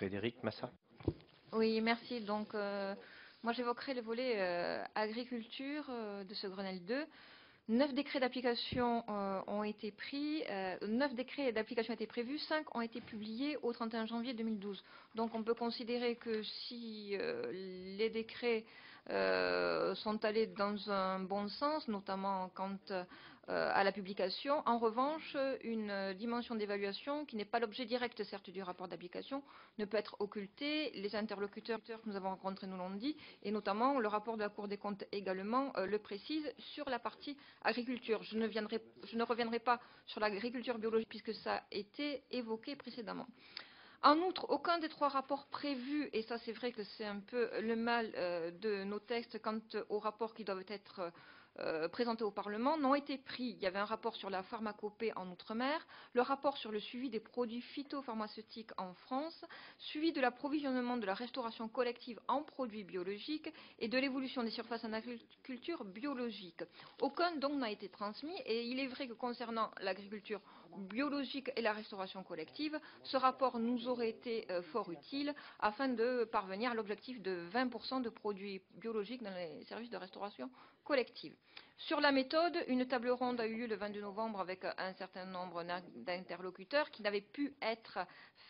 Frédéric Massa. Oui, merci. Donc, moi, j'évoquerai le volet agriculture de ce Grenelle 2. 9 décrets d'application ont été pris, 9 décrets d'application ont été prévus, 5 ont été publiés au 31 janvier 2012. Donc on peut considérer que si les décrets sont allés dans un bon sens, notamment quant à la publication, en revanche, une dimension d'évaluation qui n'est pas l'objet direct, certes, du rapport d'application, ne peut être occultée. Les interlocuteurs que nous avons rencontrés nous l'ont dit, et notamment le rapport de la Cour des comptes également le précise sur la partie agriculture. Je ne reviendrai pas sur l'agriculture biologique puisque ça a été évoqué précédemment. En outre, aucun des 3 rapports prévus, et ça c'est vrai que c'est un peu le mal de nos textes quant aux rapports qui doivent être présentés au Parlement, n'ont été pris. Il y avait un rapport sur la pharmacopée en Outre-mer, le rapport sur le suivi des produits phytopharmaceutiques en France, suivi de l'approvisionnement de la restauration collective en produits biologiques et de l'évolution des surfaces en agriculture biologique. Aucun donc n'a été transmis, et il est vrai que concernant l'agriculture biologique et la restauration collective, ce rapport nous aurait été fort utile afin de parvenir à l'objectif de 20% de produits biologiques dans les services de restauration collective. Sur la méthode, une table ronde a eu lieu le 22 novembre avec un certain nombre d'interlocuteurs qui n'avaient pu être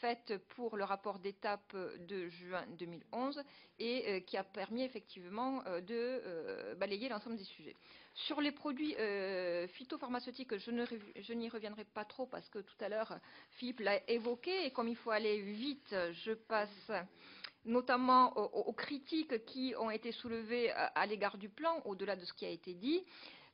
faites pour le rapport d'étape de juin 2011 et qui a permis effectivement de balayer l'ensemble des sujets. Sur les produits phytopharmaceutiques, je n'y reviendrai pas trop parce que tout à l'heure Philippe l'a évoqué, et comme il faut aller vite, je passe notamment aux critiques qui ont été soulevées à l'égard du plan, au-delà de ce qui a été dit.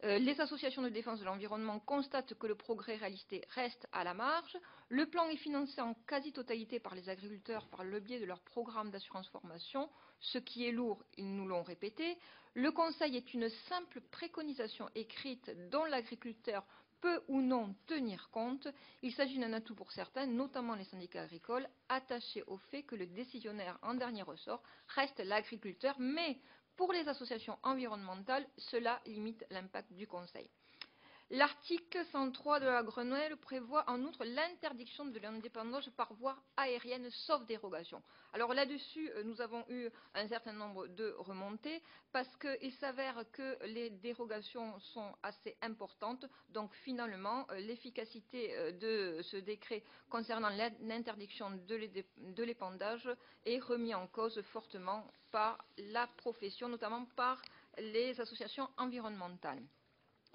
Les associations de défense de l'environnement constatent que le progrès réalisé reste à la marge. Le plan est financé en quasi-totalité par les agriculteurs par le biais de leur programme d'assurance formation, ce qui est lourd, ils nous l'ont répété. Le Conseil est une simple préconisation écrite dont l'agriculteur peut ou non tenir compte. Il s'agit d'un atout pour certains, notamment les syndicats agricoles, attachés au fait que le décisionnaire en dernier ressort reste l'agriculteur, mais pour les associations environnementales, cela limite l'impact du Conseil. L'article 103 de la Grenelle prévoit en outre l'interdiction de l'indépendance par voie aérienne, sauf dérogation. Alors là-dessus, nous avons eu un certain nombre de remontées parce qu'il s'avère que les dérogations sont assez importantes. Donc finalement, l'efficacité de ce décret concernant l'interdiction de l'épandage est remis en cause fortement par la profession, notamment par les associations environnementales.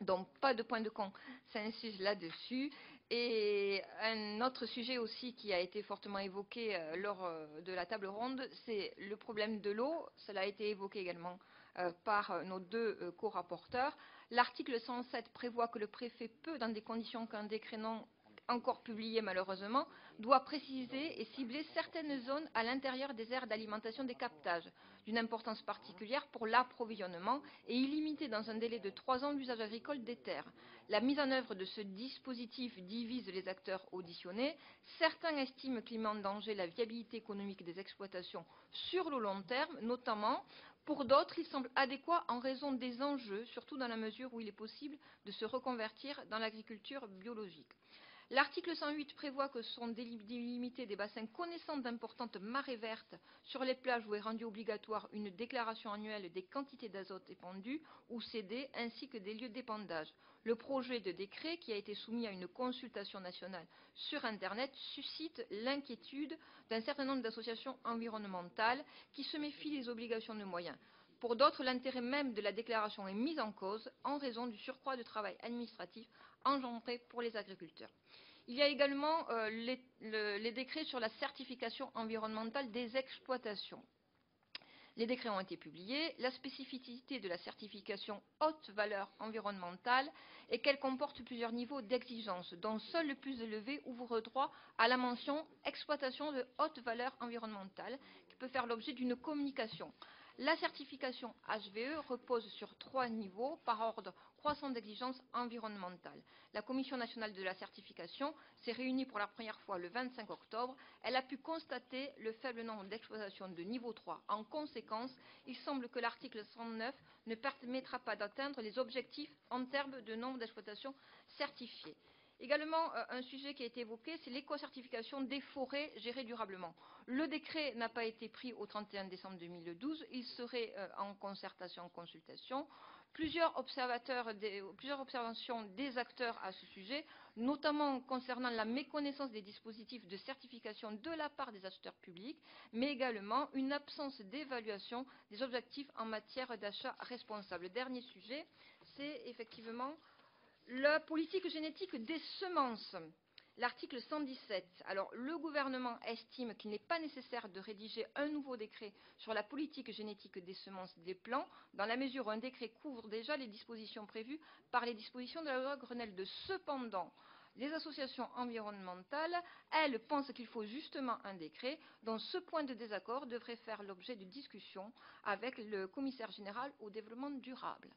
Donc, pas de point de consensus là-dessus. Et un autre sujet aussi qui a été fortement évoqué lors de la table ronde, c'est le problème de l'eau. Cela a été évoqué également par nos 2 co-rapporteurs. L'article 107 prévoit que le préfet peut, dans des conditions qu'un décret non encore publié malheureusement, doit préciser et cibler certaines zones à l'intérieur des aires d'alimentation des captages, d'une importance particulière pour l'approvisionnement, et y limiter dans un délai de 3 ans l'usage agricole des terres. La mise en œuvre de ce dispositif divise les acteurs auditionnés. Certains estiment qu'il met en danger la viabilité économique des exploitations sur le long terme, notamment. Pour d'autres, il semble adéquat en raison des enjeux, surtout dans la mesure où il est possible de se reconvertir dans l'agriculture biologique. L'article 108 prévoit que sont délimités des bassins connaissant d'importantes marées vertes sur les plages où est rendue obligatoire une déclaration annuelle des quantités d'azote épandues ou cédées, ainsi que des lieux d'épandage. Le projet de décret, qui a été soumis à une consultation nationale sur Internet, suscite l'inquiétude d'un certain nombre d'associations environnementales qui se méfient des obligations de moyens. Pour d'autres, l'intérêt même de la déclaration est mis en cause en raison du surcroît de travail administratif engendré pour les agriculteurs. Il y a également les décrets sur la certification environnementale des exploitations. Les décrets ont été publiés. La spécificité de la certification haute valeur environnementale est qu'elle comporte plusieurs niveaux d'exigence, dont seul le plus élevé ouvre droit à la mention exploitation de haute valeur environnementale, qui peut faire l'objet d'une communication. La certification HVE repose sur 3 niveaux par ordre croissant d'exigence environnementale. La Commission nationale de la certification s'est réunie pour la première fois le 25 octobre. Elle a pu constater le faible nombre d'exploitations de niveau 3. En conséquence, il semble que l'article 109 ne permettra pas d'atteindre les objectifs en termes de nombre d'exploitations certifiées. Également, un sujet qui a été évoqué, c'est l'éco-certification des forêts gérées durablement. Le décret n'a pas été pris au 31 décembre 2012, il serait en concertation, en consultation. Plusieurs observations des acteurs à ce sujet, notamment concernant la méconnaissance des dispositifs de certification de la part des acheteurs publics, mais également une absence d'évaluation des objectifs en matière d'achat responsable. Le dernier sujet, c'est effectivement la politique génétique des semences. L'article 117. Alors, le gouvernement estime qu'il n'est pas nécessaire de rédiger un nouveau décret sur la politique génétique des semences des plants, dans la mesure où un décret couvre déjà les dispositions prévues par les dispositions de la loi Grenelle II. Cependant, les associations environnementales, elles, pensent qu'il faut justement un décret, dont ce point de désaccord devrait faire l'objet de discussions avec le commissaire général au développement durable.